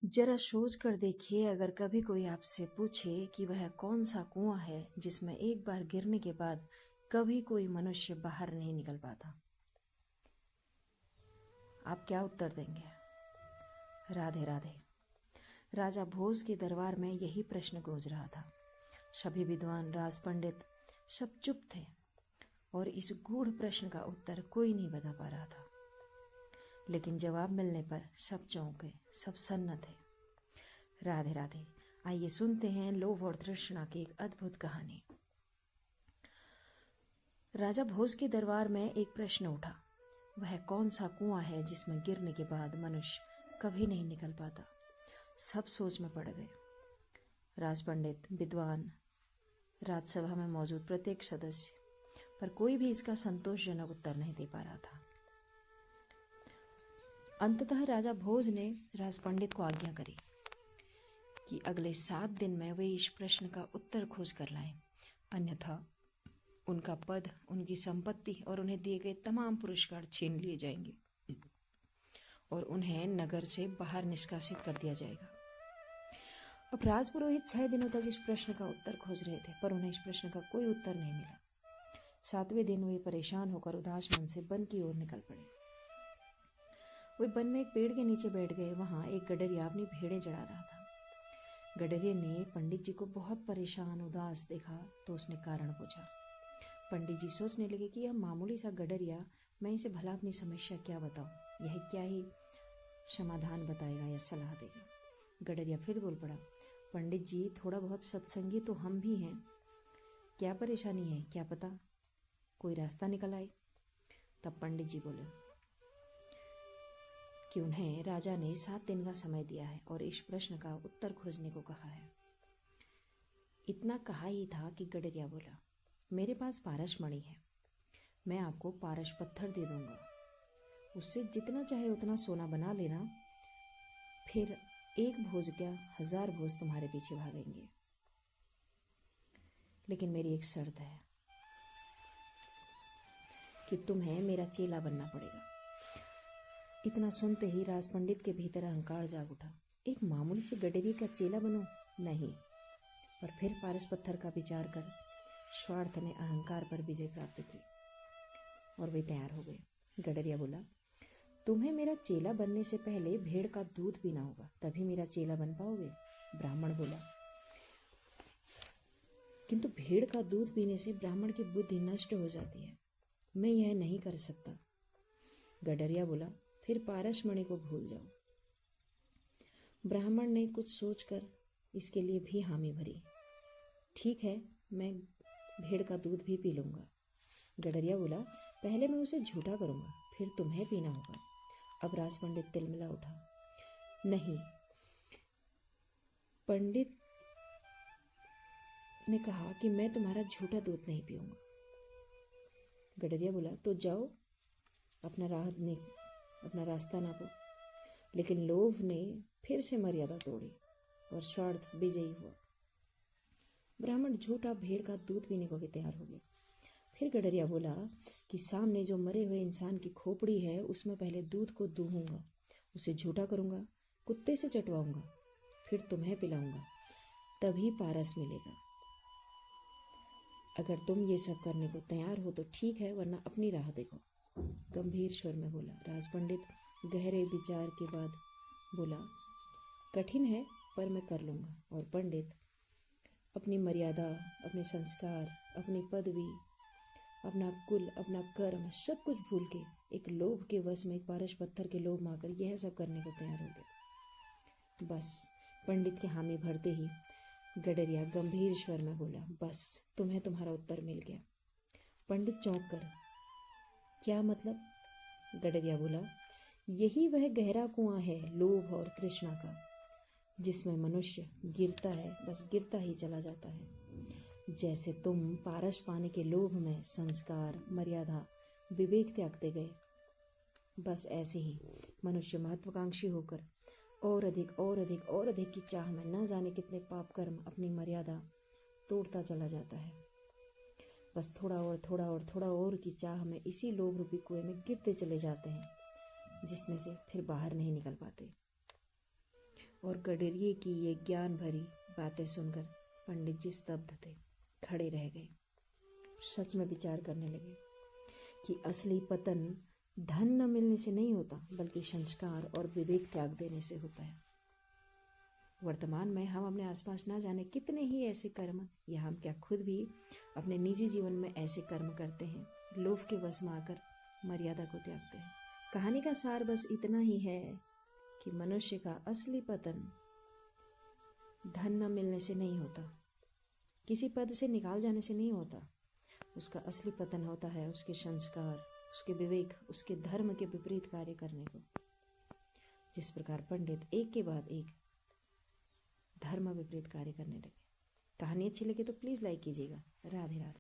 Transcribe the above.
जरा सोच कर देखिए, अगर कभी कोई आपसे पूछे कि वह कौन सा कुआं है जिसमें एक बार गिरने के बाद कभी कोई मनुष्य बाहर नहीं निकल पाता, आप क्या उत्तर देंगे? राधे राधे। राजा भोज के दरबार में यही प्रश्न गूंज रहा था। सभी विद्वान, राज पंडित सब चुप थे और इस गूढ़ प्रश्न का उत्तर कोई नहीं बता पा रहा था। लेकिन जवाब मिलने पर सब चौंके, सब सन्न थे। राधे राधे। आइए सुनते हैं लोभ और तृष्णा की एक अद्भुत कहानी। राजा भोज के दरबार में एक प्रश्न उठा, वह कौन सा कुआं है जिसमें गिरने के बाद मनुष्य कभी नहीं निकल पाता। सब सोच में पड़ गए। राज पंडित, विद्वान, राजसभा में मौजूद प्रत्येक सदस्य, पर कोई भी इसका संतोषजनक उत्तर नहीं दे पा रहा था। अंततः राजा भोज ने राज पंडित को आज्ञा करी कि अगले 7 दिन में वे इस प्रश्न का उत्तर खोज कर लाएं, अन्यथा उनका पद, उनकी संपत्ति और उन्हें दिए गए तमाम पुरस्कार छीन लिए जाएंगे और उन्हें नगर से बाहर निष्कासित कर दिया जाएगा। अब राजपुरोहित 6 दिनों तक इस प्रश्न का उत्तर खोज रहे थे, पर उन्हें इस प्रश्न का कोई उत्तर नहीं मिला। 7वें दिन वे परेशान होकर उदास मन से वन की ओर निकल पड़े। वे वन में एक पेड़ के नीचे बैठ गए। वहां एक गडरिया अपनी भेड़ें चरा रहा था। गडरिये ने पंडित जी को बहुत परेशान, उदास देखा तो उसने कारण पूछा। पंडित जी सोचने लगे कि यह मामूली सा गडरिया, मैं इसे भला अपनी समस्या क्या बताऊं, यह क्या ही समाधान बताएगा या सलाह देगा। गडरिया फिर बोल पड़ा, पंडित जी थोड़ा बहुत सत्संगी तो हम भी हैं, क्या परेशानी है, क्या पता कोई रास्ता निकल आए। तब पंडित जी बोले कि उन्हें राजा ने 7 दिन का समय दिया है और इस प्रश्न का उत्तर खोजने को कहा है। इतना कहा ही था कि गडरिया बोला, मेरे पास पारस मणि है, मैं आपको पारस पत्थर दे दूंगा, उससे जितना चाहे उतना सोना बना लेना, फिर एक भोज क्या 1000 भोज तुम्हारे पीछे भागेंगे। लेकिन मेरी एक शर्त है कि तुम्हें मेरा चेला बनना पड़ेगा। इतना सुनते ही राज पंडित के भीतर अहंकार जाग उठा। एक मामूली से गडरिये का चेला बनो? नहीं। पर फिर पारस पत्थर का विचार कर स्वार्थ ने अहंकार पर विजय प्राप्त की और वे तैयार हो गए। गडरिया बोला, तुम्हें मेरा चेला बनने से पहले भेड़ का दूध पीना होगा, तभी मेरा चेला बन पाओगे। ब्राह्मण बोला, किंतु भेड़ का दूध पीने से ब्राह्मण की बुद्धि नष्ट हो जाती है, मैं यह नहीं कर सकता। गडरिया बोला, फिर पारस मणि को भूल जाओ। ब्राह्मण ने कुछ सोचकर इसके लिए भी हामी भरी। ठीक है, मैं भेड़ का दूध भी पी लूंगा। गडरिया बोला, पहले मैं उसे झूठा करूंगा, फिर तुम्हें पीना होगा। अब राज पंडित तिलमिला उठा। नहीं, पंडित ने कहा कि मैं तुम्हारा झूठा दूध नहीं पीऊंगा। गडरिया बोला, तो जाओ, अपना रास्ता नापो। लेकिन लोभ ने फिर से मर्यादा तोड़ी और स्वार्थ विजयी हुआ। ब्राह्मण झूठा भेड़ का दूध पीने को भी तैयार हो गया। फिर गडरिया बोला कि सामने जो मरे हुए इंसान की खोपड़ी है, उसमें पहले दूध को दूहूंगा, उसे झूठा करूंगा, कुत्ते से चटवाऊंगा, फिर तुम्हें पिलाऊंगा, तभी पारस मिलेगा। अगर तुम ये सब करने को तैयार हो तो ठीक है, वरना अपनी राह देखो। गंभीर स्वर में बोला। राज पंडित गहरे विचार के बाद बोला, कठिन है पर मैं कर लूँगा। और पंडित अपनी मर्यादा, अपने संस्कार, अपनी पदवी, अपना कुल, अपना कर्म, सब कुछ भूल के एक लोभ के वश में, एक पारस पत्थर के लोभ में आकर यह सब करने को तैयार हो गए। बस पंडित के हामी भरते ही गडरिया गंभीर स्वर में बोला, बस तुम्हें तुम्हारा उत्तर मिल गया। पंडित चौंक कर, क्या मतलब? गडरिया बोला, यही वह गहरा कुआं है लोभ और तृष्णा का, जिसमें मनुष्य गिरता है, बस गिरता ही चला जाता है। जैसे तुम पारस पाने के लोभ में संस्कार, मर्यादा, विवेक त्यागते गए, बस ऐसे ही मनुष्य महत्वाकांक्षी होकर और अधिक और अधिक और अधिक की चाह में न जाने कितने पाप कर्म, अपनी मर्यादा तोड़ता चला जाता है। बस थोड़ा और थोड़ा और थोड़ा और की चाह में इसी लोभ रूपी कुएं में गिरते चले जाते हैं, जिसमें से फिर बाहर नहीं निकल पाते। और गडरिये की ये ज्ञान भरी बातें सुनकर पंडित जी स्तब्ध थे, खड़े रह गए। सच में विचार करने लगे कि असली पतन धन न मिलने से नहीं होता, बल्कि संस्कार और विवेक त्याग देने से होता है। वर्तमान में हम अपने आसपास ना जाने कितने ही ऐसे कर्म, या हम क्या खुद भी अपने निजी जीवन में ऐसे कर्म करते हैं, लोभ के वश में आकर मर्यादा को त्यागते हैं। कहानी का सार बस इतना ही है कि मनुष्य का असली पतन धन न मिलने से नहीं होता, किसी पद से निकाल जाने से नहीं होता। उसका असली पतन होता है उसके संस्कार, उसके विवेक, उसके धर्म के विपरीत कार्य करने को। जिस प्रकार पंडित एक के बाद एक धर्म विपरीत कार्य करने लगे। कहानी अच्छी लगे तो प्लीज़ लाइक कीजिएगा। राधे राधे।